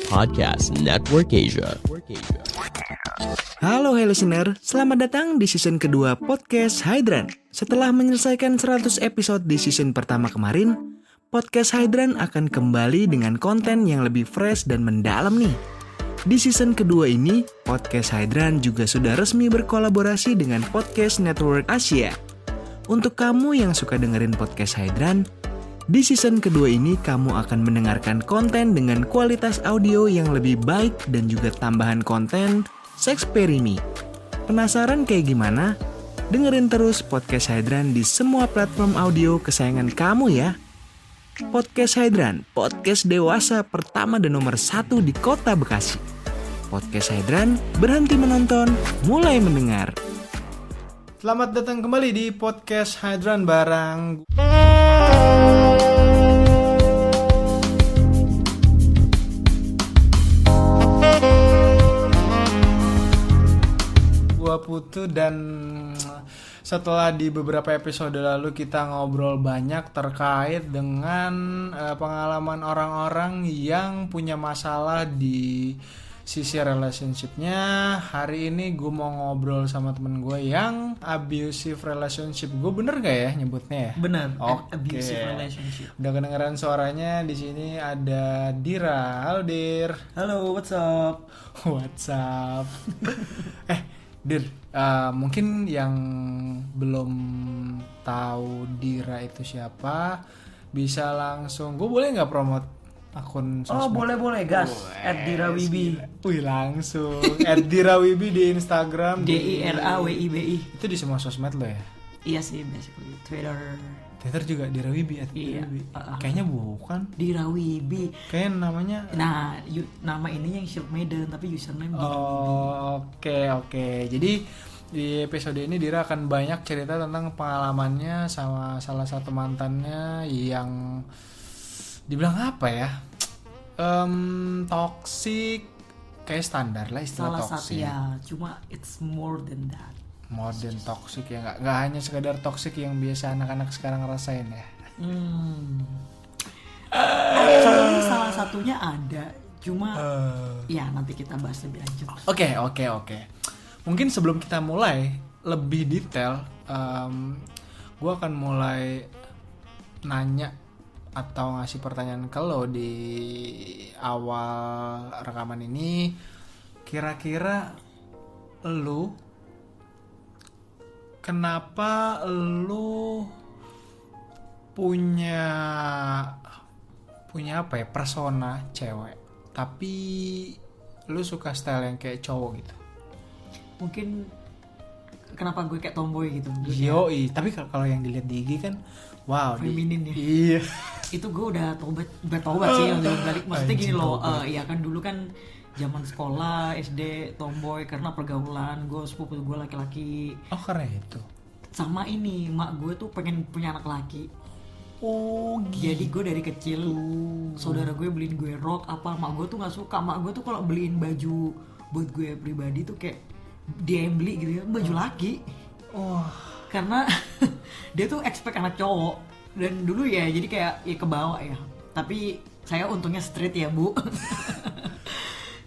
Podcast Network Asia. Halo listener, selamat datang di season kedua Podcast Hydran. Setelah menyelesaikan 100 episode di season pertama kemarin, Podcast Hydran akan kembali dengan konten yang lebih fresh dan mendalam nih. Di season kedua ini, Podcast Hydran juga sudah resmi berkolaborasi dengan Podcast Network Asia. Untuk kamu yang suka dengerin Podcast Hydran, di season kedua ini kamu akan mendengarkan konten dengan kualitas audio yang lebih baik dan juga tambahan konten Sexperimi. Penasaran kayak gimana? Dengerin terus Podcast Hydran di semua platform audio kesayangan kamu ya. Podcast Hydran, podcast dewasa pertama dan nomor 1 di kota Bekasi. Podcast Hydran, berhenti menonton, mulai mendengar. Selamat datang kembali di Podcast Hydran bareng gua Putu. Dan setelah di beberapa episode lalu kita ngobrol banyak terkait dengan pengalaman orang-orang yang punya masalah di sisi relationship-nya, hari ini gue mau ngobrol sama temen gue yang abusive relationship. Gue bener gak ya nyebutnya ya? Bener. Oke. Abusive relationship. Udah kedengeran suaranya. Di sini ada Dira. Halo Dir. Halo, what's up? What's up? Dir, mungkin yang belum tahu Dira itu siapa, bisa langsung, gue boleh nggak promote akun sosmed? Oh, boleh gas. @dirawibi. Wih, langsung @dirawibi di Instagram. DIRAWIBI. Itu di semua sosmed lo ya? Iya sih, basically Twitter. Twitter juga Dirawibi. Iya. Kayaknya bukan. Dirawibi. Kayaknya namanya. Nah, nama ininya yang Shield Maiden tapi username Oke. Jadi di episode ini Dira akan banyak cerita tentang pengalamannya sama salah satu mantannya yang dibilang apa ya? Toxic, kayak standar lah istilah salah toxic. satu ya, cuma it's more than that. More than toxic ya, nggak hanya sekedar toxic yang biasa anak-anak sekarang ngerasain ya. Actually salah satunya ada, cuma ya nanti kita bahas lebih lanjut. Oke. Mungkin sebelum kita mulai lebih detail, gue akan mulai nanya atau ngasih pertanyaan ke lo di awal rekaman ini. Kira-kira lo, kenapa lo punya apa ya, persona cewek, tapi lo suka style yang kayak cowok gitu? Mungkin kenapa gue kayak tomboy gitu. Yoi, tapi kalau yang dilihat di IG kan wow, feminin ya. Iya. Itu gue udah tobat sih yang balik. Maksudnya gini loh, ya kan dulu kan zaman sekolah SD tomboy karena pergaulan, gue sepupu gue laki-laki. Oh, karena itu. Sama ini mak gue tuh pengen punya anak laki. Oh, jadi gue dari kecil saudara gue beliin gue rok apa, mak gue tuh nggak suka. Mak gue tuh kalau beliin baju buat gue pribadi tuh kayak dia yang beli gitu ya, baju laki. Karena dia tuh expect anak cowok. Dan dulu ya jadi kayak ya kebawa ya. Tapi saya untungnya straight ya bu.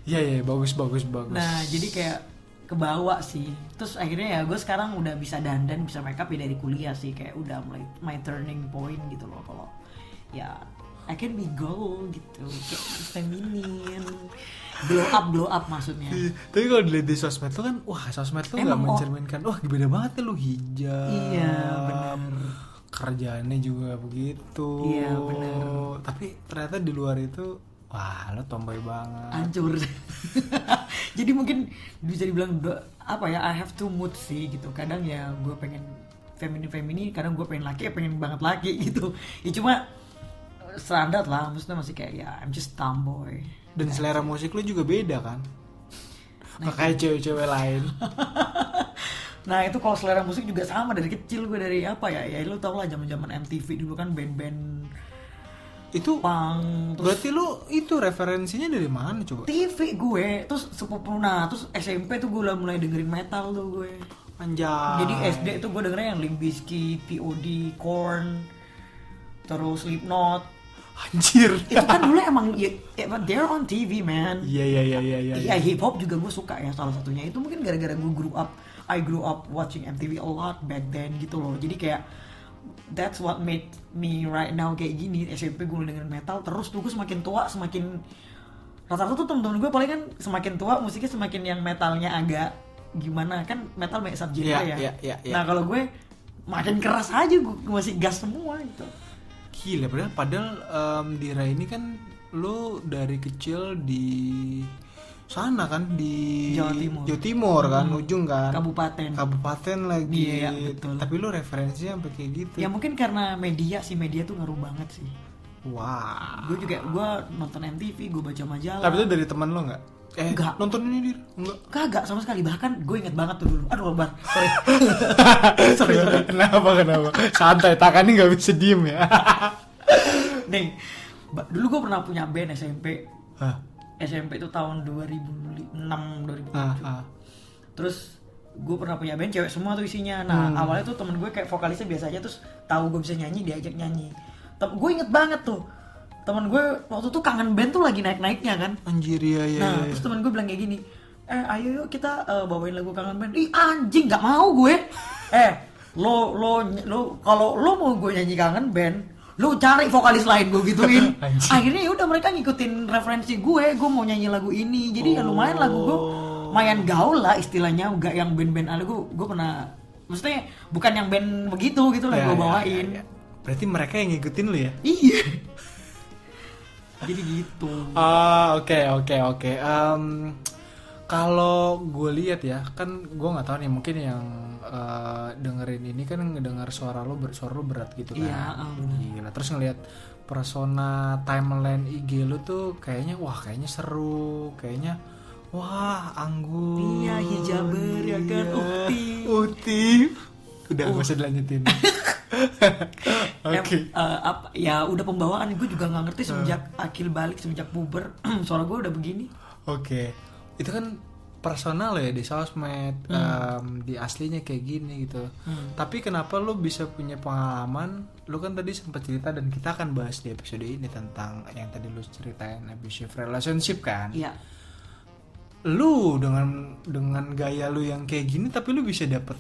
Iya bagus. Nah jadi kayak kebawa sih. Terus akhirnya ya gue sekarang udah bisa dandan, bisa makeup ya dari kuliah sih. Kayak udah mulai my turning point gitu loh. Kalau ya I can be girl gitu, kayak feminin, glow up maksudnya. Tapi kalau dilihat di sosmed tuh kan, wah sosmed tuh nggak mencerminkan, wah beda banget ya lu hijab. Iya benar. Kerjaannya juga begitu. Iya benar. Tapi ternyata di luar itu, wah lo tomboy banget. Hancur. Jadi mungkin bisa dibilang apa ya, I have two mood sih gitu. Kadang ya gue pengen feminin, kadang gue pengen laki, pengen banget laki gitu. Ya cuma standar lah, maksudnya masih kayak ya I'm just tomboy. Dan selera musik lu juga beda kan? Kayak cewek-cewek lain. Nah itu kalau selera musik juga sama dari kecil gue, dari apa ya lu tau lah zaman MTV dulu kan, band-band itu punk. Berarti lu itu referensinya dari mana coba? TV gue, terus sepupu. Nah terus SMP tuh gue mulai dengerin metal tuh gue. Anjay. Jadi SD tuh gue dengerin yang Limp Bizkit, POD, Korn, terus Slipknot. Anjir. Itu kan dulu emang they're on TV, man. Iya. Ya hip hop juga gue suka ya, salah satunya itu mungkin gara-gara I grew up watching MTV a lot back then gitu loh. Jadi kayak that's what made me right now kayak gini. SMP gue dengerin metal, terus tuh gue semakin tua semakin rata-rata tuh temen-temen gue paling kan semakin tua musiknya semakin yang metalnya agak gimana, kan metal banyak subgenre ya. Nah kalau gue makin keras aja, gue masih gas semua gitu. Gila, padahal di Rai ini kan lu dari kecil di sana kan, di Jawa Timur kan, ujung kan, kabupaten lagi. Iya, betul. Tapi lu referensinya sampai kayak gitu. Ya mungkin karena media tuh ngaruh banget sih. Wah. Gue nonton MTV, gue baca majalah. Tapi itu dari teman lo nggak? Enggak. Nonton ini dir? Enggak. Kagak sama sekali. Bahkan gue inget banget tuh dulu. Aduh, Bar. Sorry. Kenapa? Santai, tangannya nggak bisa diem ya. Nih, dulu gue pernah punya band SMP. Hah? SMP itu tahun 2006, 2007. Terus gue pernah punya band cewek semua tuh isinya. Nah, awalnya tuh temen gue kayak vokalisnya biasa aja, terus tahu gue bisa nyanyi, diajak nyanyi. Gue inget banget tuh. Temen gue waktu tuh kangen band tuh lagi naik-naiknya kan. Anjir, iya. Nah, terus temen gue bilang kayak gini, ayo yuk kita bawain lagu kangen band. Ih anjing, nggak mau gue. Lo kalau lo mau gue nyanyi kangen band, lo cari vokalis lain, gue gituin. Akhirnya ya udah mereka ngikutin referensi gue mau nyanyi lagu ini. Jadi ya lumayan lagu gue lumayan gaul lah istilahnya, enggak yang band-band ala gue pernah, maksudnya bukan yang band begitu gitu lah gue bawain. Ya. Berarti mereka yang ngikutin lu ya? Iya. Jadi gitu. Oke. Kalau gue lihat ya, kan gue nggak tahu nih, mungkin yang dengerin ini kan ngedengar suara lu berat gitu kan. Iya. Gila. Terus ngelihat persona timeline IG lu tuh kayaknya seru, kayaknya anggun. Iya, hijaber ya kan, Uti. Udah gak usah dilanjutin. Oke. Ya udah pembawaan gue juga nggak ngerti semenjak Akil balik, semenjak puber suara gue udah begini. Oke. Itu kan personal ya di sosmed, di aslinya kayak gini gitu. Tapi kenapa lu bisa punya pengalaman? Lu kan tadi sempat cerita dan kita akan bahas di episode ini tentang yang tadi lu ceritain, abusive relationship kan. Iya. Lu dengan gaya lu yang kayak gini tapi lu bisa dapet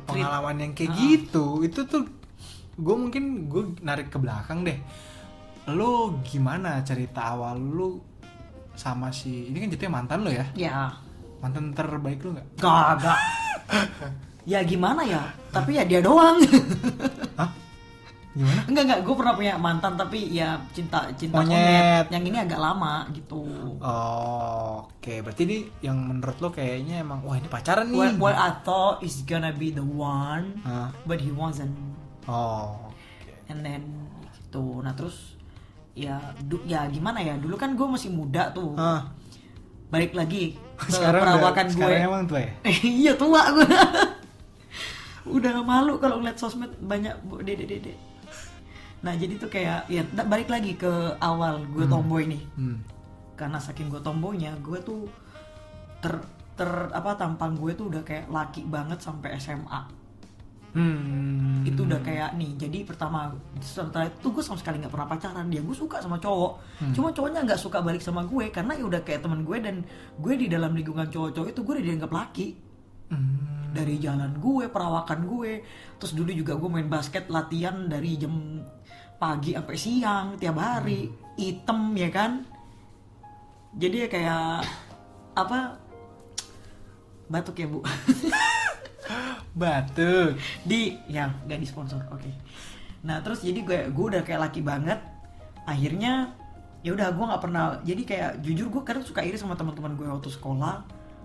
pengalaman yang kayak gitu. Itu tuh gue narik ke belakang deh. Lu gimana cerita awal lu sama ini kan jatuhnya mantan lo ya? Ya. Mantan terbaik lu nggak? Gak. Ya gimana ya? Tapi ya dia doang. Hah? Gimana? Enggak. Gue pernah punya mantan tapi ya cinta monyet. Yang ini agak lama gitu. Oh, oke. Berarti ini yang menurut lo kayaknya emang ini pacaran nih. Well, I thought it's gonna be the one, but he wasn't. Oh. Okay. And then gitu. Nah terus ya gimana ya, dulu kan gue masih muda tuh. Balik lagi ke perawakan gue. Sekarang emang tua ya? Iya tua gue. Udah malu kalau ngeliat sosmed banyak dede. Nah jadi tuh kayak ya balik lagi ke awal gue tomboy nih. Karena saking gue tomboynya, gue tuh tampang gue tuh udah kayak laki banget sampai SMA. Itu udah kayak nih. Jadi pertama setelah itu gue sama sekali nggak pernah pacaran. Dia gue suka sama cowok, cuma cowoknya nggak suka balik sama gue karena ya udah kayak teman gue, dan gue di dalam lingkungan cowok-cowok itu gue udah dianggap laki. Dari jalan gue, perawakan gue. Terus dulu juga gue main basket, latihan dari jam pagi sampai siang tiap hari, item ya kan. Jadi ya kayak batuk ya bu. Batuk nggak disponsor. Oke. Nah terus jadi gue udah kayak laki banget. Akhirnya ya udah gue nggak pernah, jadi kayak jujur gue kadang suka iri sama teman-teman gue waktu sekolah.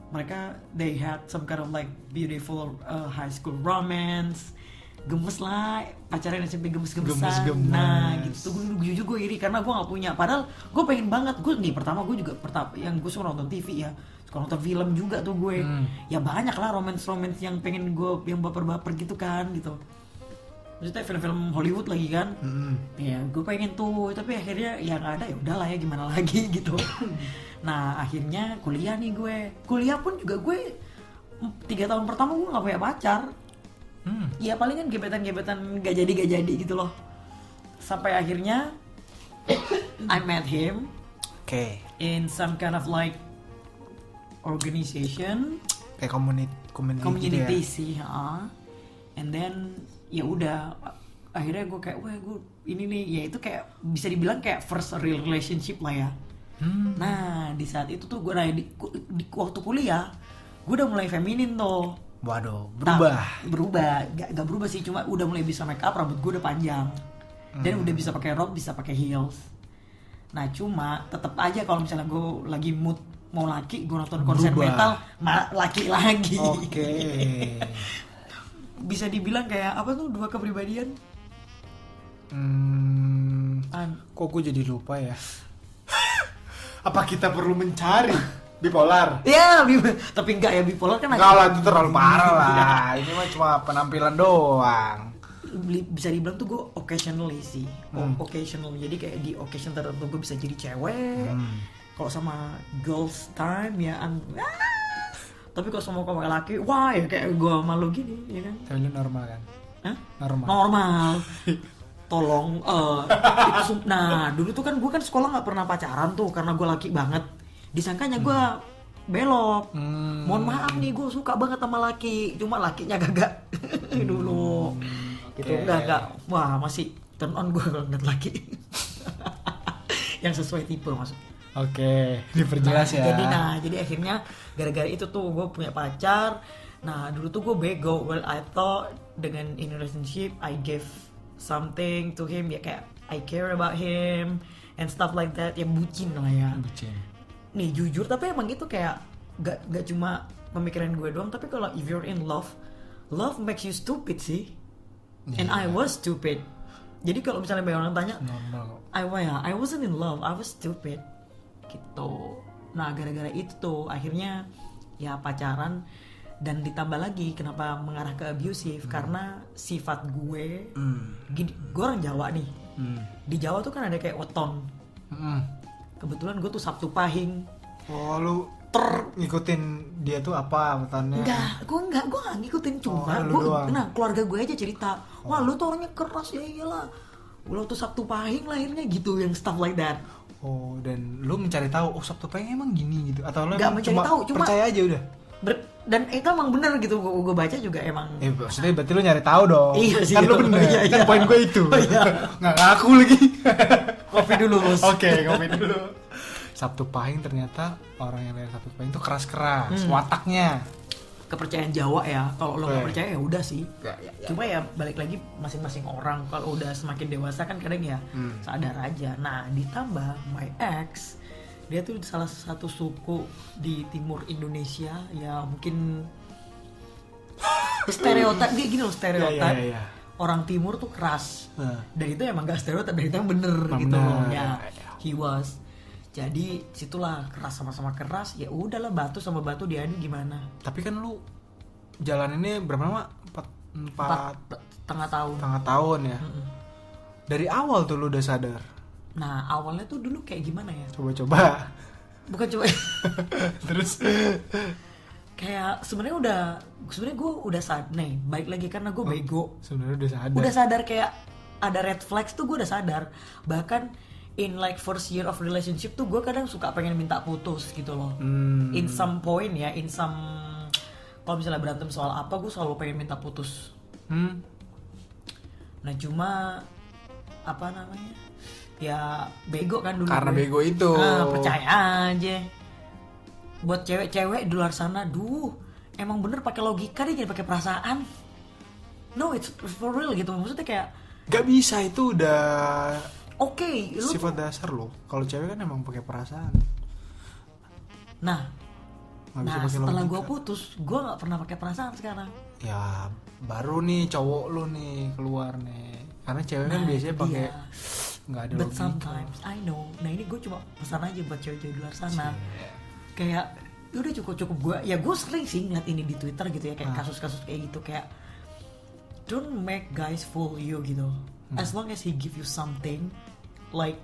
Mereka they had some kind of like beautiful high school romance, gemes lah, pacaran SMP gemes-gemesan. Nah gitu, gue jujur gue iri karena gue nggak punya. Padahal gue pengen banget. Gue yang gue suka nonton TV ya, suka nonton film juga tuh gue. Ya banyak lah romance yang pengen gue, yang baper-baper gitu kan gitu. Maksudnya film-film Hollywood lagi kan. Ya gue pengen tuh, tapi akhirnya ya nggak ada. Ya udahlah ya, gimana lagi gitu. Nah akhirnya kuliah nih gue. Kuliah pun juga gue 3 tahun pertama gue nggak punya pacar. Ya paling kan gebetan gak jadi gitu loh. sampai akhirnya I met him Oke. in some kind of like organization, Kayak community community gitu ya. sih, and then ya udah akhirnya gue kayak wah gue ini nih, ya itu kayak bisa dibilang kayak first real relationship lah ya. Nah di saat itu tuh gue di waktu kuliah gue udah mulai feminin tuh. Waduh, berubah. Berubah, gak berubah sih, cuma udah mulai bisa make up, rambut gue udah panjang dan udah bisa pakai rok, bisa pakai heels. Nah cuma tetap aja kalau misalnya gue lagi mood mau laki, gue nonton konser Berubah. metal laki lagi. Oke. Bisa dibilang kayak apa tuh, dua kepribadian. Kok gue jadi lupa ya? Apa kita perlu mencari bipolar? Ya, tapi enggak ya, bipolar kan Enggak lah, itu terlalu parah lah. Ini mah cuma penampilan doang. bisa dibilang tuh gue occasionally sih. Occasional, jadi kayak di occasion tertentu gue bisa jadi cewek. Kalau sama girls time ya tapi kalau sama laki, wah ya kayak gue malu gini, ya kan? Tapi lu normal kan? Hah? Normal. Tolong nah dulu tuh kan gue kan sekolah nggak pernah pacaran tuh karena gue laki banget, disangkanya gue belok. Mohon maaf nih, gue suka banget sama laki, cuma lakinya gagak dulu gitu. Enggak, wah masih turn on gue kalau ngeliat laki yang sesuai tipe maksud. Oke, diperjelas ya. Jadi akhirnya gara-gara itu tuh gue punya pacar. Nah dulu tuh gue bego. Well, I thought dengan in relationship I gave something to him, ya kayak I care about him and stuff like that, ya bucin lah ya. Bucin. Nih jujur, tapi emang itu kayak gak cuma pemikiran gue doang, tapi kalau if you're in love makes you stupid sih. And I was stupid. Jadi kalau misalnya banyak orang tanya, Normal. I wasn't in love, I was stupid gitu. Nah gara-gara itu tuh akhirnya ya pacaran, dan ditambah lagi kenapa mengarah ke abusive, karena sifat gue gini, gue orang Jawa nih. Di Jawa tuh kan ada kayak weton. Kebetulan gue tuh Sabtu Pahing. Oh, lu ngikutin dia tuh apa wetonnya? Gue enggak ngikutin, cuma keluarga gue aja cerita, wah lu tuh orangnya keras, ya iyalah, lu tuh Sabtu Pahing lahirnya gitu, yang stuff like that. Oh, dan lu mencari tahu, oh Sabtu Pahing emang gini gitu, atau lu Nggak emang mencari tahu, cuma percaya aja udah? Dan itu emang bener gitu, gue baca juga emang. Maksudnya berarti lu nyari tahu dong. Iya sih, kan lu bener. iya. Kan poin gue itu. Oh, iya. Nggak ngaku lagi. Kopi dulu bos. Oke, kopi dulu. Sabtu Pahing ternyata orang yang lahir Sabtu Pahing itu keras-keras wataknya. Kepercayaan Jawa ya. Kalau lo nggak percaya ya udah sih. Ya. Cuma ya balik lagi masing-masing orang. Kalau udah semakin dewasa kan kadang ya sadar aja. Nah ditambah my ex, dia tuh salah satu suku di timur Indonesia ya, mungkin stereotip dia gini loh, stereotip Ya. orang timur tuh keras. Dan itu emang gak stereotip, dan itu yang bener gitu loh ya. He was. Jadi situlah keras sama-sama keras, ya udahlah batu sama batu diadu gimana. Tapi kan lu jalan ini berapa lama? 4,5 tahun. Setengah tahun ya. Dari awal tuh lu udah sadar. Nah awalnya tuh dulu kayak gimana ya? Coba-coba. Bukan coba. Terus kayak sebenarnya gue udah sadar nih, baik lagi karena gue bego. Sebenarnya udah sadar. Udah sadar kayak ada red flags tuh, gue udah sadar. Bahkan in like first year of relationship tuh gue kadang suka pengen minta putus gitu loh. In some point ya, kalau misalnya berantem soal apa, gue selalu pengen minta putus. Nah cuma apa namanya, ya bego kan dulu. Karena gue. bego itu. Percaya aja. Buat cewek-cewek di luar sana, emang bener pakai logika deh, jangan pakai perasaan. No, it's for real gitu. Maksudnya kayak gak bisa, itu udah Oke, sifat dasar lo. Kalau cewek kan emang pakai perasaan. Nah Nggak bisa pakai setelah logika. gue putus, gue nggak pernah pakai perasaan sekarang. Ya baru nih cowok lu nih keluar nih. Karena cewek kan biasanya pakai nggak ada But logika. sometimes I know. Nah ini gue cuma pesan aja buat cewek-cewek di luar sana. Kayak udah cukup gue. Ya gue sering sih ngeliat ini di Twitter gitu ya, kayak kasus-kasus kayak gitu, kayak don't make guys fool you gitu. As long as he give you something, like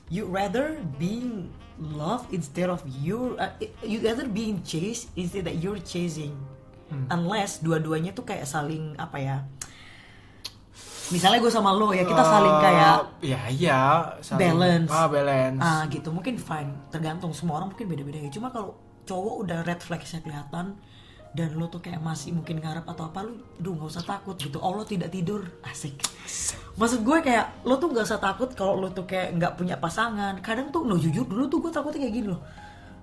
you rather being loved instead of you rather being chased instead that you're chasing. Unless dua-duanya tuh kayak saling apa ya, Misalnya gue sama lo ya, kita saling kayak iya saling, balance. Balance. Gitu mungkin fine, tergantung semua orang mungkin beda-beda ya. Cuma kalau cowok udah red flagsnya kelihatan dan lo tuh kayak masih mungkin ngarep atau apa, lu nggak usah takut gitu. Allah tidak tidur, asik. Maksud gue kayak lo tuh nggak usah takut kalau lo tuh kayak nggak punya pasangan. Kadang tuh lo jujur dulu tuh gue takutnya kayak gini loh,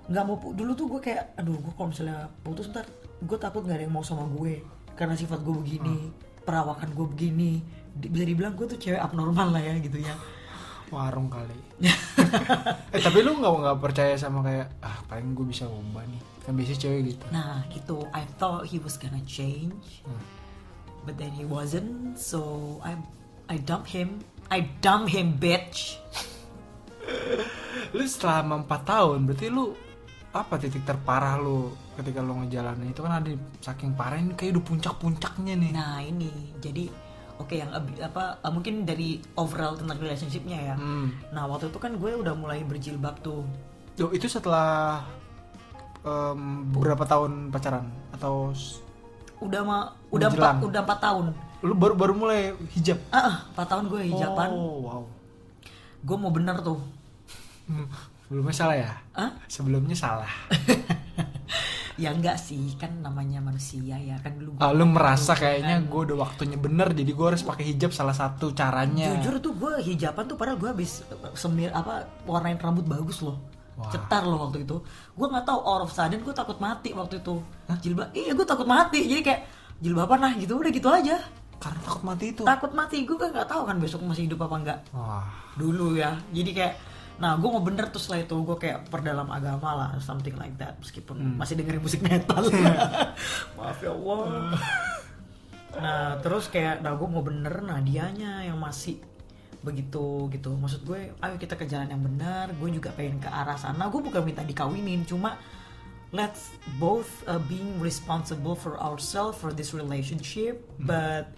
nggak mau dulu tuh gue kayak aduh gue kalau misalnya putus ntar gue takut nggak ada yang mau sama gue karena sifat gue begini, perawakan gue begini. Bisa dibilang gue tuh cewek abnormal lah ya gitu ya. Warung kali. Tapi lu nggak percaya sama kayak paling gue bisa ubah nih, kan biasanya cewek gitu. Nah gitu, I thought he was gonna change, but then he wasn't, so I dump him bitch. Lu selama 4 tahun berarti lu apa titik terparah lu ketika lu ngejalanin itu, kan ada saking parah ini kayak udah puncak-puncaknya nih. Nah ini jadi oke, yang mungkin dari overall tentang relationship-nya ya. Nah waktu itu kan gue udah mulai berjilbab tuh. Itu setelah berapa tahun pacaran atau udah 4 tahun. Lu baru mulai hijab? 4 tahun gue hijaban. Oh wow. Gue mau bener tuh. Sebelumnya salah ya? Sebelumnya salah. Ya enggak sih, kan namanya manusia ya kan dulu. Lu merasa kayaknya gue udah waktunya bener, jadi gue harus pakai hijab salah satu caranya. Jujur tuh gue hijaban tuh padahal gue habis warnain rambut bagus loh. Wah. Cetar loh waktu itu. Gue nggak tahu, all of a sudden gue takut mati waktu itu. Jilbab, gue takut mati. Jadi kayak jilbaban lah gitu, udah gitu aja. Karena takut mati itu. Takut mati, gue kan nggak tahu kan besok masih hidup apa enggak. Wah. Dulu ya, jadi kayak, nah gue mau bener tuh setelah itu gue kayak perdalam agama lah, something like that, meskipun masih dengerin musik metal. Maaf ya Allah. Nah terus kayak, nah gue mau bener, nah dianya yang masih begitu gitu. Maksud gue, ayo kita ke jalan yang benar. Gue juga pengen ke arah sana. Gue bukan minta dikawinin, cuma let's both being responsible for ourselves for this relationship. But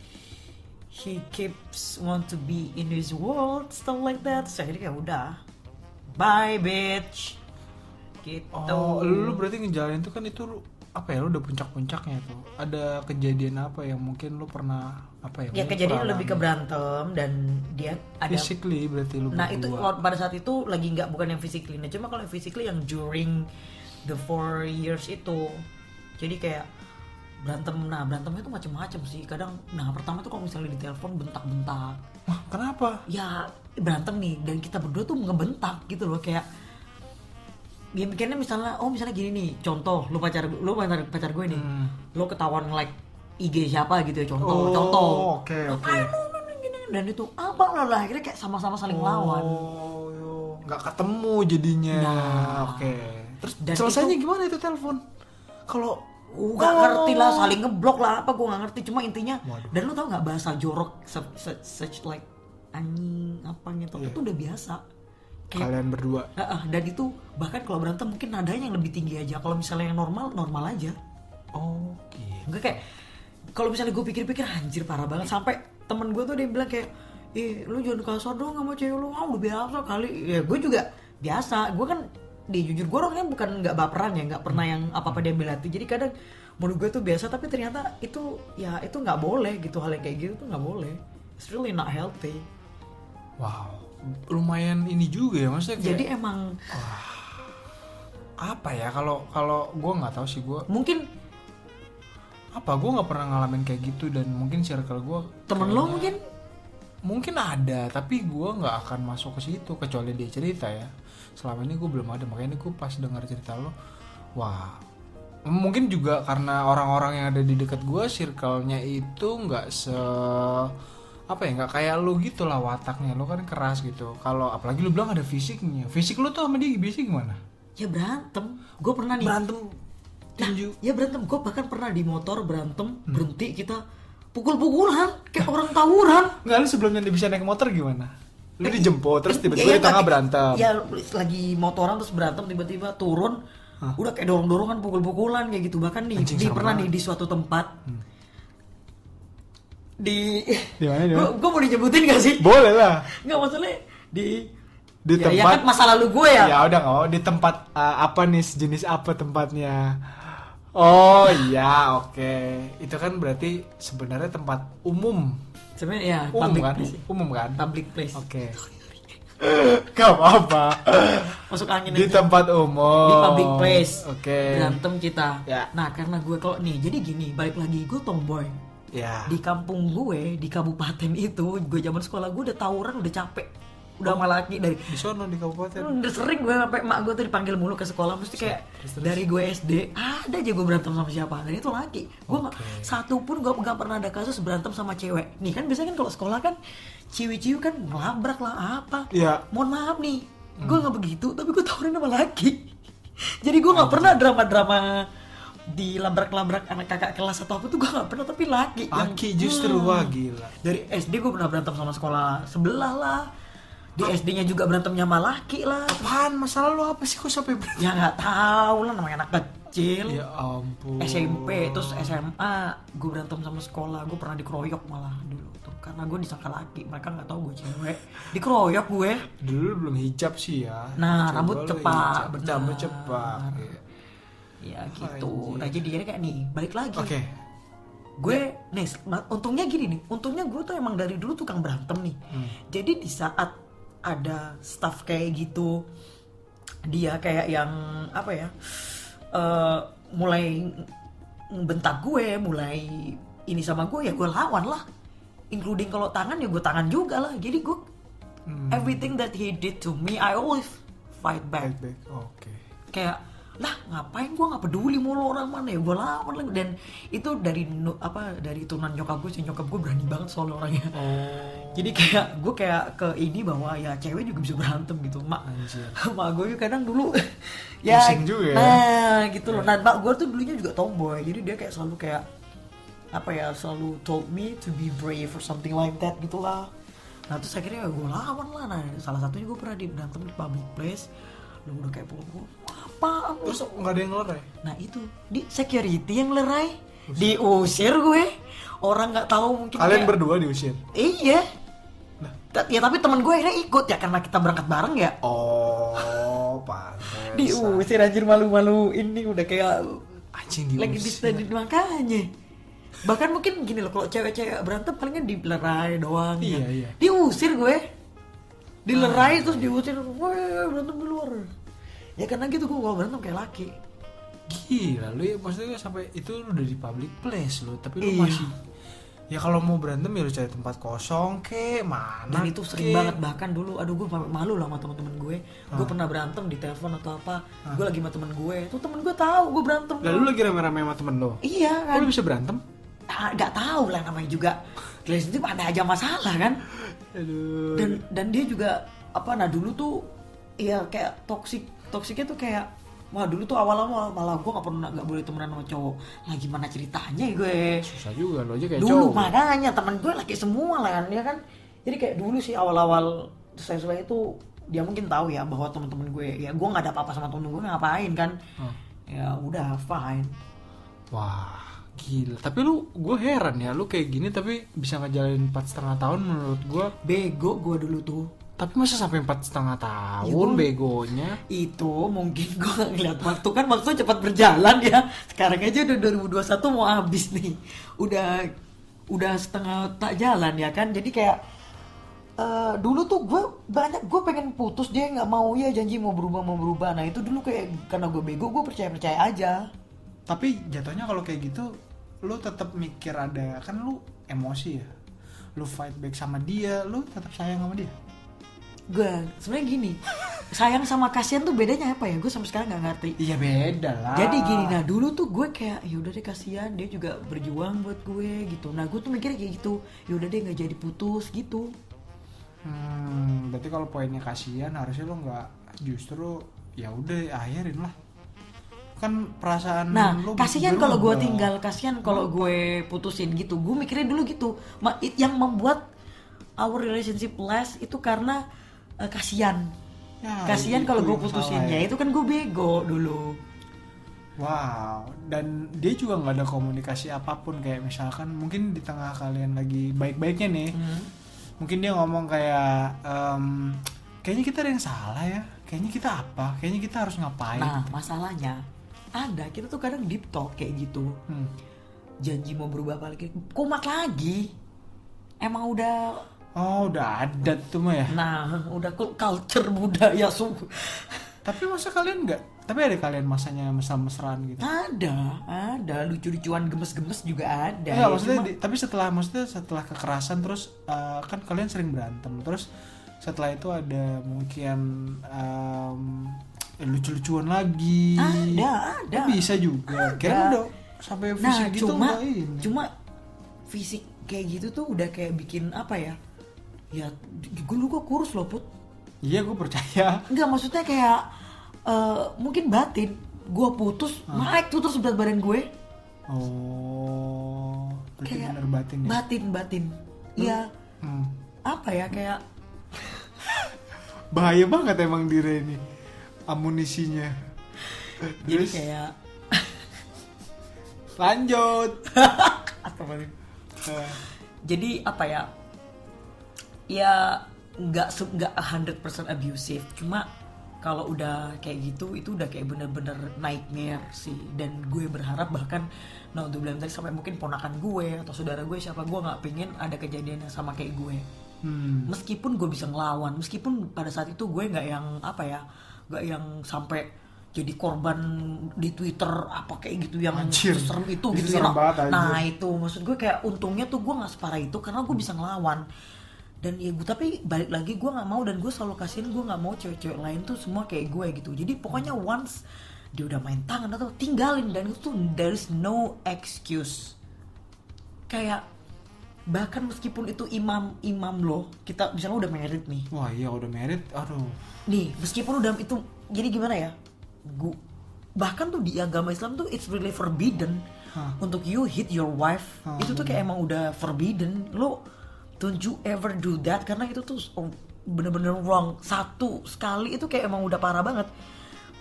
he keeps want to be in his world, stuff like that. So jadi kayak udah, bye bitch. Gitu. Oh, lu berarti ngejalanin itu kan itu apa ya, lu udah puncak-puncaknya tuh. Ada kejadian apa yang mungkin lu pernah apa ya? Ya kejadian lebih ke berantem dan dia ada physically berarti lu. Nah itu pada saat itu lagi nggak, bukan yang physically. Nah cuma kalau yang physically yang during the 4 years itu. Jadi kayak berantem. Nah berantemnya tuh macam-macam sih. Kadang, nah pertama tuh kalau misalnya di telepon bentak-bentak. Wah, kenapa? Ya berantem nih dan kita berdua tuh ngebentak gitu loh, kayak ya mikirnya misalnya gini nih, contoh lu pacar gue nih, lu ketahuan like IG siapa gitu ya, contoh. Oke. Dan itu apa lah akhirnya kayak sama-sama saling lawan. Nggak ketemu jadinya. Nah, oke. Terus dan selesainya gimana itu telepon? Kalau nggak ngerti lah, saling ngeblok lah apa, gue nggak ngerti, cuma intinya. Waduh. Dan lu tau nggak bahasa jorok such like anjing apa gitu, itu udah biasa kayak, kalian berdua. Dan itu bahkan kalau berantem mungkin nadanya yang lebih tinggi aja. Kalau misalnya yang normal aja. Oke. Enggak, kayak kalau misalnya gue pikir-pikir anjir parah banget, sampai temen gue tuh dia bilang kayak, lu jangan kasar dong sama cewek lu, udah biasa kali. Ya gue juga biasa, gue kan jujur gue orangnya bukan nggak baperan ya, nggak pernah yang apa-apa dia ambil hati. Jadi kadang menurut gue tuh biasa, tapi ternyata itu nggak boleh gitu, hal yang kayak gitu tuh nggak boleh. It's really not healthy. Wow, lumayan ini juga ya maksudnya kayak, jadi emang apa ya, kalau gue nggak tahu sih, gue mungkin gue nggak pernah ngalamin kayak gitu, dan mungkin circle gue temen lo mungkin ada, tapi gue nggak akan masuk ke situ kecuali dia cerita ya. Selama ini gue belum ada, makanya gue pas dengar cerita lo, wah, mungkin juga karena orang-orang yang ada di dekat gue circle-nya itu nggak nggak kayak lu gitu lah wataknya. Lu kan keras gitu. Kalau apalagi lu bilang ada fisiknya. Fisik lu tuh sama dia biasa gimana? Ya berantem. Gue pernah nih berantem tinju. Ya berantem. Gue bahkan pernah di motor berantem, berhenti kita pukul-pukulan kayak orang tawuran. Enggak, lu sebelumnya bisa naik motor gimana? Lu dijemput terus tiba-tiba di tengah berantem. Ya lagi motoran terus berantem, tiba-tiba turun. Udah kayak dorong-dorongan, pukul-pukulan kayak gitu. Bahkan nih pernah nih di suatu tempat. Di mana? Gue mau disebutin gak sih? Boleh lah. Nggak, maksudnya di tempat. Ya kan masa lalu gue ya. Ya udah nggak. Di tempat apa nih, sejenis apa tempatnya? Oh iya, oke. Itu kan berarti sebenarnya tempat umum. Sebenarnya ya Umum public kan? place. Umum kan? Public place. Oke. Gak apa-apa. Masuk angin Di aja. tempat umum. Di public place. Oke. Berantem kita. Ya. Nah, karena gue kalau nih, jadi gini, balik lagi gue tomboy. Ya. Di kampung gue, di kabupaten itu, gue zaman sekolah gue udah tawuran, udah capek. Udah sama laki dari Di sono di kabupaten. udah sering gue sampai emak gue tuh dipanggil mulu ke sekolah, mesti kayak dari gue SD ada aja gue berantem sama siapa, dan itu laki. Gue nggak satu pun gue nggak pernah ada kasus berantem sama cewek. Nih kan biasanya kan kalau sekolah kan ciwi-ciwi kan ngelabrak lah apa. Iya. Mohon maaf nih, gue nggak begitu, tapi gue tawuran sama laki. Jadi gue nggak pernah drama-drama di labrak-labrak anak kakak kelas atau apa tuh gue nggak pernah, tapi laki. Aki justru wah gila. Dari SD gue pernah berantem sama sekolah sebelah lah. Di SD-nya juga berantemnya sama laki lah. Apaan masalah lu apa sih kok sampai berantem? Ya nggak tahu lah, namanya anak kecil. Ya ampun. SMP terus SMA gue berantem sama sekolah. Gue pernah dikeroyok malah dulu tuh, karena gue disangka laki, mereka nggak tahu gue cewek. Dikeroyok gue. Dulu belum hijab sih ya. Nah, Coba rambut lu cepak, hijab. benar. Rambut cepak. Iya. Ya gitu. Anjir. Nah jadi kayak nih, balik lagi. Oke. Gue nih, untungnya gini nih. Untungnya gue tuh emang dari dulu tukang berantem nih. Jadi di saat ada staff kayak gitu, dia kayak yang apa ya, mulai bentak gue, mulai ini sama gue, ya gue lawan lah. Including kalau tangan ya gue tangan juga lah. Jadi gue everything that he did to me, I always fight back. Baik. Oke. Kayak lah ngapain, gue nggak peduli mau lo orang mana, ya gue lawan lah. Dan itu dari dari turunan nyokap gue sih, nyokap gue berani banget soal orangnya. Jadi kayak gue kayak ke ini bahwa ya cewek juga bisa berantem gitu. Mak gue kadang dulu ya pusing juga ya. Nah gitu loh. Nah mak gue tuh dulunya juga tomboy, jadi dia kayak selalu kayak apa ya, selalu told me to be brave or something like that gitulah. Nah terus akhirnya gue lawan lah. Nah salah satunya gue pernah berantem di public place. Lu udah kayak gue apa? Terus nggak ada yang ngelerai? Nah itu di security yang lerai, diusir gue. Orang nggak tahu mungkin. Kalian kayak, berdua diusir? Iya. Nah. Ya tapi teman gue akhirnya ikut ya, karena kita berangkat bareng ya. Oh, pantes. Diusir anjir, malu-malu ini udah kayak Anjing diusir. lagi di stadion makanya. Bahkan mungkin gini loh, kalau cewek-cewek berantem palingan dilerai doang. Iya, ya. iya. Diusir gue. Dilerai terus diusir. Wah, berantem di luar. Ya karena gitu gue gak berantem kayak laki. Gila lu ya, maksudnya sampai itu lu udah di public place lu, tapi lu Iya. masih ya kalau mau berantem ya lu cari tempat kosong ke mana. Dan itu sering banget, bahkan dulu aduh gue malu lah sama teman-teman gue. Gue pernah berantem di telepon atau apa. Gue lagi sama temen gue. Tuh temen gue tahu gue berantem. Lalu lagi rame-rame sama temen lo. Iya Kok kan. lu bisa berantem? Gak tahu lah, namanya juga relationship ada aja masalah kan. Aduh. Dan dia juga apa, nah dulu tuh ya kayak toksiknya tuh kayak, wah dulu tuh awal-awal malah gue nggak boleh temenan sama cowok. Lah gimana ceritanya gue? Susah juga lo aja kayak Dulu cowok. makanya temen gue laki semua lah kan, ya kan. Jadi kayak dulu sih awal-awal saya itu dia mungkin tahu ya bahwa temen-temen gue, ya gue nggak ada apa-apa sama temen gue, ngapain kan? Ya udah fine. Wah gila. Tapi gue heran ya, lu kayak gini tapi bisa ngejalanin 4,5 tahun menurut gue. Bego gue dulu tuh. Tapi masa sampai 4,5 tahun Ya, begonya? Itu mungkin gue gak ngeliat waktu, kan waktu cepat berjalan ya. Sekarang aja udah 2021 mau habis nih. Udah setengah tak jalan ya kan. Jadi kayak dulu tuh gue pengen putus, dia nggak mau, ya janji mau berubah. Nah itu dulu kayak karena gue bego, gue percaya aja. Tapi jatuhnya kalau kayak gitu lu tetap mikir ada, kan lu emosi ya, lu fight back sama dia, lu tetap sayang sama dia. Gue sebenarnya gini, sayang sama kasihan tuh bedanya apa ya? Gue sampai sekarang nggak ngerti. Iya beda lah. Jadi gini, nah dulu tuh gue kayak ya udah deh kasihan, dia juga berjuang buat gue gitu. Nah gue tuh mikirnya kayak gitu, ya udah deh nggak jadi putus gitu. Berarti kalau poinnya kasihan harusnya lo nggak, justru ya udah akhirin lah. Kan perasaan Nah lo kasihan kalau gue berubah. tinggal, kasihan kalau gue putusin gitu. Gue mikirnya dulu gitu. Yang membuat our relationship last itu karena kasihan. Ya, Kasihan itu kalau gue yang putusin salah ya, itu kan gue bego dulu. Wow, dan dia juga nggak ada komunikasi apapun, kayak misalkan mungkin di tengah kalian lagi baik-baiknya nih, mungkin dia ngomong kayak kayaknya kita ada yang salah ya, kayaknya kita apa, kayaknya kita harus ngapain. Nah masalahnya ada, kita tuh kadang deep talk kayak gitu. Janji mau berubah apa lagi, komat lagi. emang udah Oh, udah adat tuh mah ya. udah culture budaya Tapi masa kalian nggak? Tapi ada kalian masanya mesra-mesraan gitu? ada lucu-lucuan gemes-gemes juga ada. Enggak, maksudnya Cuma- tapi setelah kekerasan terus kan kalian sering berantem. Terus setelah itu ada mungkin lucu-lucuan lagi. Ada. Bisa juga. Kira udah sampai fisik gitu enggak ini. cuma fisik kayak gitu tuh udah kayak bikin apa ya? Ya, gue kurus loh Put. Iya, gue percaya. Enggak, maksudnya kayak mungkin batin. Gue putus, naik tuh terus berat badan gue. Oh, berarti Kayak bener batin ya. Batin. Iya. Hmm. Apa ya kayak Bahaya banget emang Dira ini amunisinya. jadi Terus kayak lanjut. apa balik? Eh, Jadi apa ya? Ya nggak 100% abusive, cuma kalau udah kayak gitu itu udah kayak bener-bener nightmare sih. Dan gue berharap bahkan untuk bilang tadi sampai mungkin ponakan gue atau saudara gue siapa, gue nggak pengen ada kejadian yang sama kayak gue. Meskipun gue bisa ngelawan, meskipun pada saat itu gue nggak yang apa ya, nggak yang sampai jadi korban di Twitter apa kayak gitu yang Anjir, serem itu itu gitu serem ya. banget, anjir. Nah itu maksud gue kayak untungnya tuh gue nggak separah itu karena gue bisa ngelawan. Dan ya gue, tapi balik lagi gue nggak mau, dan gue selalu kasihin, gue nggak mau cewek-cewek lain tuh semua kayak gue gitu. Jadi pokoknya once dia udah main tangan atau tinggalin, dan itu tuh there is no excuse. Kayak bahkan meskipun itu imam lo, kita misalnya udah married nih, Wah iya udah married, aduh. nih meskipun udah itu, jadi gimana ya, gue bahkan tuh di agama Islam tuh it's really forbidden untuk you hit your wife. Itu tuh kayak emang udah forbidden. Lo don't you ever do that, karena itu tuh bener-bener wrong. Satu sekali itu kayak emang udah parah banget.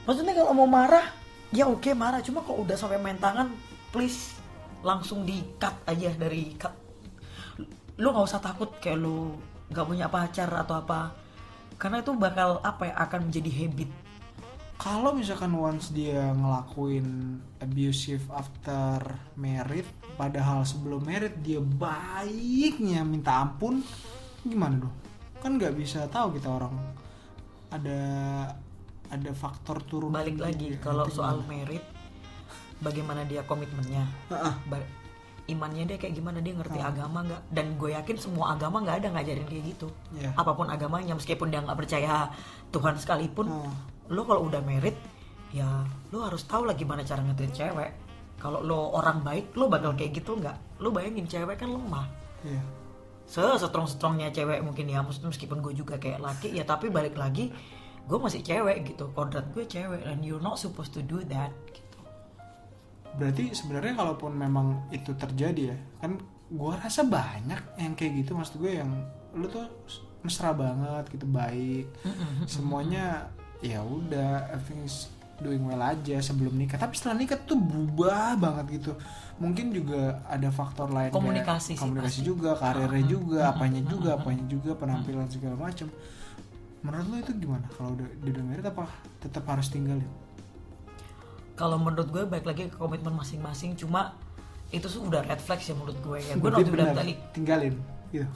Maksudnya kalau mau marah ya oke, marah, cuma kalau udah sampai main tangan please langsung di cut aja, dari cut. Lo nggak usah takut kayak lo nggak punya pacar atau apa, karena itu bakal apa ya, akan menjadi habit. Kalau misalkan once dia ngelakuin abusive after married, padahal sebelum married dia baiknya minta ampun, gimana dong? Kan nggak bisa tahu kita orang, ada faktor turun. Balik lagi kalau soal merit, bagaimana dia komitmennya, imannya dia kayak gimana, dia ngerti agama nggak? Dan gue yakin semua agama nggak ada ngajarin kayak gitu. Apapun agamanya, meskipun dia nggak percaya Tuhan sekalipun, lo kalau udah merit ya lo harus tahu lah gimana cara nge-treat cewek. Kalau lo orang baik, lo bakal kayak gitu nggak? Lo bayangin cewek kan lemah. Sestrong-strongnya cewek mungkin ya, meskipun gue juga kayak laki ya, tapi balik lagi gue masih cewek gitu, kodrat gue cewek, and you're not supposed to do that gitu. Berarti sebenarnya kalaupun memang itu terjadi ya, kan gue rasa banyak yang kayak gitu, maksud gue yang lu tuh mesra banget gitu, baik, semuanya ya udah everything's doing well aja sebelum nikah, tapi setelah nikah tuh berubah banget gitu. Mungkin juga ada faktor lain, komunikasi juga, karirnya juga, apanya juga, penampilan segala macam. Menurut lo itu gimana? Kalau udah married apa tetap harus tinggalin? Kalau menurut gue balik lagi ke komitmen masing-masing, cuma itu tuh udah red flag ya menurut gue ya. Gue udah bilang tadi tinggalin gitu.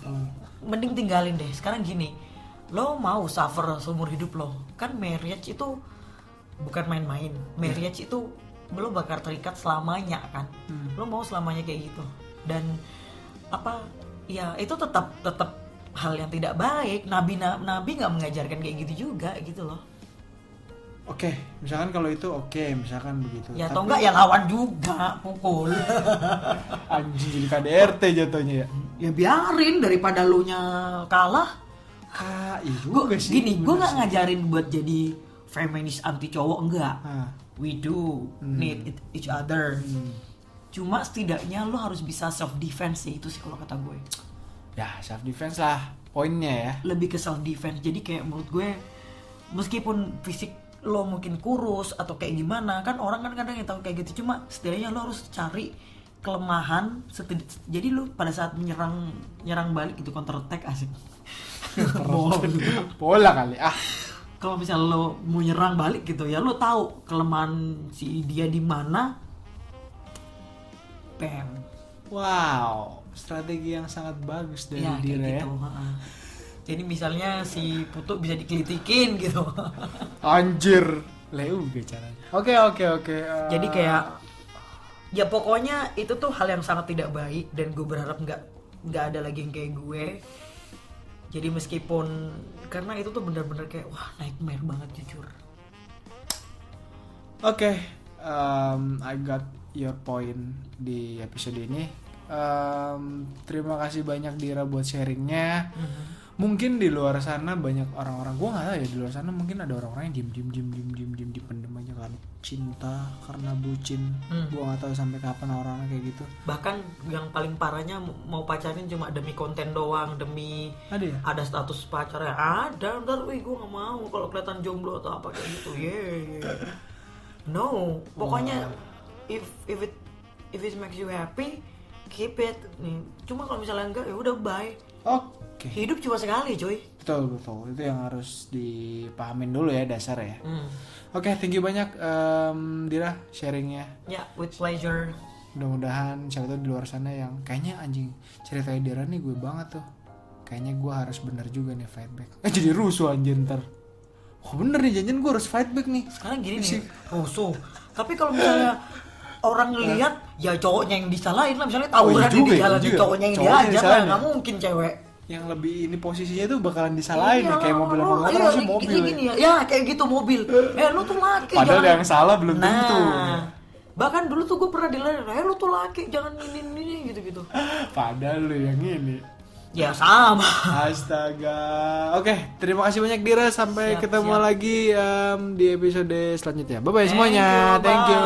Mending tinggalin deh. Sekarang gini, lo mau suffer seumur hidup lo, kan marriage itu bukan main-main. Marriage itu lo bakal terikat selamanya kan. Lo mau selamanya kayak gitu, dan apa ya, itu tetap hal yang tidak baik. Nabi nggak mengajarkan kayak gitu juga gitu loh. Oke, misalkan kalau itu misalkan begitu. Ya atau enggak ya lawan juga, pukul. Anjing, jadi KDRT jatuhnya ya. Ya biarin, daripada lo nya kalah. Iya juga sih. Gini, gue nggak ngajarin buat jadi feminis anti cowok, enggak. We do need each other. Cuma setidaknya lo harus bisa self defense sih, itu sih kalau kata gue. Ya self defense lah poinnya ya. Lebih ke self defense. Jadi kayak menurut gue, meskipun fisik lo mungkin kurus atau kayak gimana, kan orang kan kadang yang tahu kayak gitu, cuma setidaknya lo harus cari kelemahan. Jadi lo pada saat nyerang balik gitu, counter attack, asik. Bola kali Kalau misalnya lo mau nyerang balik gitu ya, lo tahu kelemahan si dia di mana. Bam. Wow, strategi yang sangat bagus dari Ya, Dira kayak ya. gitu. Jadi misalnya si Putu bisa dikelitikin gitu. Anjir, leu caranya. Oke. Jadi kayak ya pokoknya itu tuh hal yang sangat tidak baik dan gue berharap nggak ada lagi yang kayak gue. Jadi meskipun karena itu tuh benar-benar kayak wah nightmare banget jujur. Oke, I got your point di episode ini. Terima kasih banyak Dira buat sharingnya. Mungkin di luar sana banyak orang-orang, gue nggak tahu ya, di luar sana mungkin ada orang-orang yang diem dipendem aja kan cinta karena bucin. Gue nggak tahu sampai kapan orang kayak gitu. Bahkan yang paling parahnya mau pacarin cuma demi konten doang, demi Ada ya? ada status pacarnya. Ada, ntar gue nggak mau kalau kelihatan jomblo atau apa kayak gitu. No, pokoknya if it makes you happy, keep it. Nih, cuma kalau misalnya enggak ya udah bye. Oke. Hidup cuma sekali, coy. Betul. Itu yang harus dipahamin dulu ya dasar ya. Oke, thank you banyak Dira sharingnya. Ya, with pleasure. Mudah-mudahan siapa tahu di luar sana yang kayaknya anjing ceritanya Dira nih gue banget tuh. Kayaknya gue harus bener juga nih fight back. Jadi rusuh anjir ntar. Oh bener nih janjian gue harus fight back nih. Sekarang gini nih, rusuh. Tapi kalau misalnya orang ngelihat ya cowoknya yang disalahin lah, misalnya tawuran di jalan cowoknya yang diajar lah, nggak mungkin cewek. Yang lebih ini posisinya tuh bakalan disalahin nih, kayak mobil sih mobil. Gini ya kayak gitu mobil. Lu tuh laki. Padahal jangan... yang salah belum tentu. Bahkan dulu tuh gue pernah dilarang, lu tuh laki jangan ini gitu. Padahal lu yang ini. Ya sama. Astaga. Oke, terima kasih banyak Dira. Sampai ketemu lagi di episode selanjutnya. Bye bye semuanya. Thank you.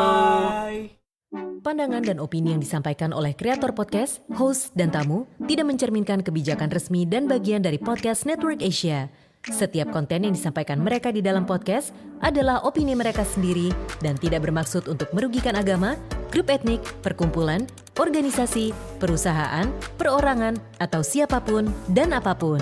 Pandangan dan opini yang disampaikan oleh kreator podcast, host, dan tamu tidak mencerminkan kebijakan resmi dan bagian dari Podcast Network Asia. Setiap konten yang disampaikan mereka di dalam podcast adalah opini mereka sendiri dan tidak bermaksud untuk merugikan agama, grup etnik, perkumpulan, organisasi, perusahaan, perorangan, atau siapapun dan apapun.